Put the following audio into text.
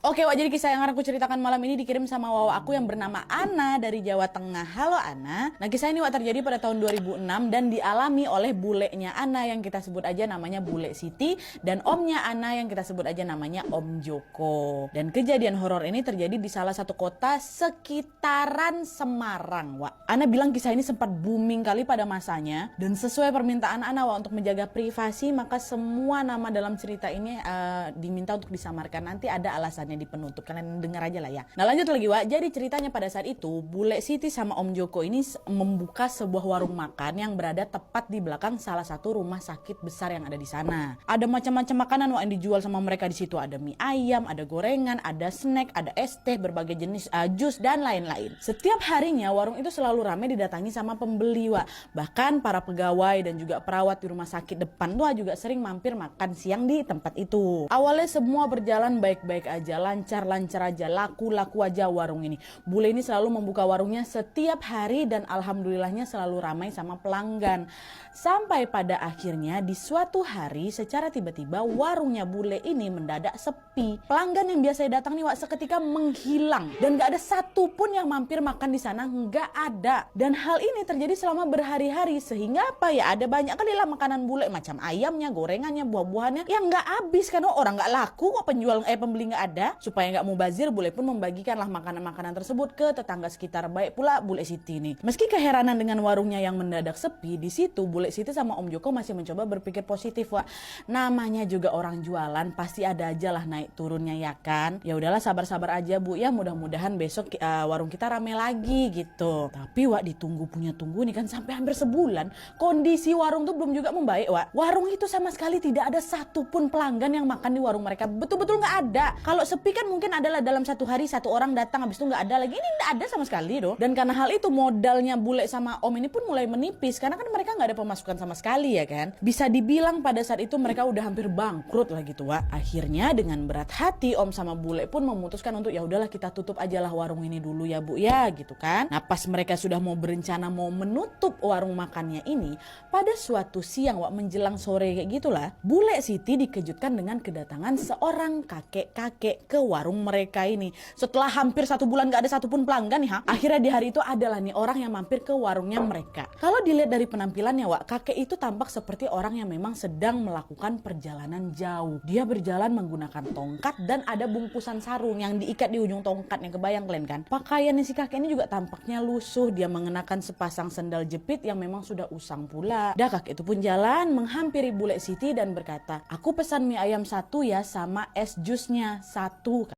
Oke, Wak, jadi kisah yang akan aku ceritakan malam ini dikirim sama Wawa aku yang bernama Ana dari Jawa Tengah. Halo Ana. Nah, kisah ini Wak terjadi pada tahun 2006 dan dialami oleh bulenya Ana yang kita sebut aja namanya Bule Siti dan omnya Ana yang kita sebut aja namanya Om Joko. Dan kejadian horor ini terjadi di salah satu kota sekitaran Semarang, Wak. Ana bilang kisah ini sempat booming kali pada masanya dan sesuai permintaan Ana, Wak, untuk menjaga privasi maka semua nama dalam cerita ini diminta untuk disamarkan. Nanti ada alasannya di penutup, kalian dengar aja lah ya. Nah, lanjut lagi, Wak. Jadi ceritanya pada saat itu Bule Siti sama Om Joko ini membuka sebuah warung makan yang berada tepat di belakang salah satu rumah sakit besar yang ada di sana. Ada macam-macam makanan, Wak, yang dijual sama mereka di situ. Ada mie ayam, ada gorengan, ada snack, ada es teh, berbagai jenis jus dan lain-lain. Setiap harinya warung itu selalu ramai didatangi sama pembeli, Wak. Bahkan para pegawai dan juga perawat di rumah sakit depan tuh juga sering mampir makan siang di tempat itu. Awalnya semua berjalan baik-baik aja, lancar-lancar aja, laku-laku aja warung ini. Bule ini selalu membuka warungnya setiap hari dan alhamdulillahnya selalu ramai sama pelanggan. Sampai pada akhirnya di suatu hari secara tiba-tiba warungnya Bule ini mendadak sepi. Pelanggan yang biasa datang nih, Wak, seketika menghilang dan gak ada satupun yang mampir makan di sana, nggak ada. Dan hal ini terjadi selama berhari-hari sehingga apa ya, ada banyak kali lah makanan Bule macam ayamnya, gorengannya, buah-buahannya yang nggak habis karena orang nggak laku kok, pembeli nggak ada. Supaya nggak mubazir, Bule pun membagikanlah makanan-makanan tersebut ke tetangga sekitar, baik pula Bule Siti nih. Meski keheranan dengan warungnya yang mendadak sepi, di situ Bule Siti sama Om Joko masih mencoba berpikir positif, Wak. Namanya juga orang jualan, pasti ada aja lah naik turunnya ya kan. Ya udahlah, sabar-sabar aja Bu ya, mudah-mudahan besok warung kita rame lagi gitu. Tapi, Wak, ditunggu punya tunggu nih kan sampai hampir sebulan, kondisi warung tuh belum juga membaik, Wak. Warung itu sama sekali tidak ada satupun pelanggan yang makan di warung mereka, betul-betul nggak ada. Kalau sepi kan mungkin adalah dalam satu hari satu orang datang, habis itu nggak ada lagi. Ini nggak ada sama sekali doh. Dan karena hal itu modalnya Bule sama Om ini pun mulai menipis karena kan mereka nggak ada pemasukan sama sekali ya kan. Bisa dibilang pada saat itu mereka udah hampir bangkrut lah gitu, Wak. Akhirnya dengan berat hati Om sama Bule pun memutuskan untuk ya udahlah kita tutup aja lah warung ini dulu ya Bu ya gitu kan. Nah, pas mereka sudah mau berencana mau menutup warung makannya ini, pada suatu siang, Wak, menjelang sore kayak gitulah, Bule Siti dikejutkan dengan kedatangan seorang kakek-kakek ke warung mereka ini. Setelah hampir 1 bulan gak ada satupun pelanggan nih, akhirnya di hari itu adalah nih orang yang mampir ke warungnya mereka. Kalau dilihat dari penampilannya, Wak, kakek itu tampak seperti orang yang memang sedang melakukan perjalanan jauh. Dia berjalan menggunakan tongkat dan ada bungkusan sarung yang diikat di ujung tongkatnya, kebayang kalian kan? Pakaiannya si kakek ini juga tampaknya lusuh. Dia mengenakan sepasang sendal jepit yang memang sudah usang pula. Dah kakek itu pun jalan menghampiri Bule Siti dan berkata, "Aku pesan mie ayam 1 ya sama es jusnya 1."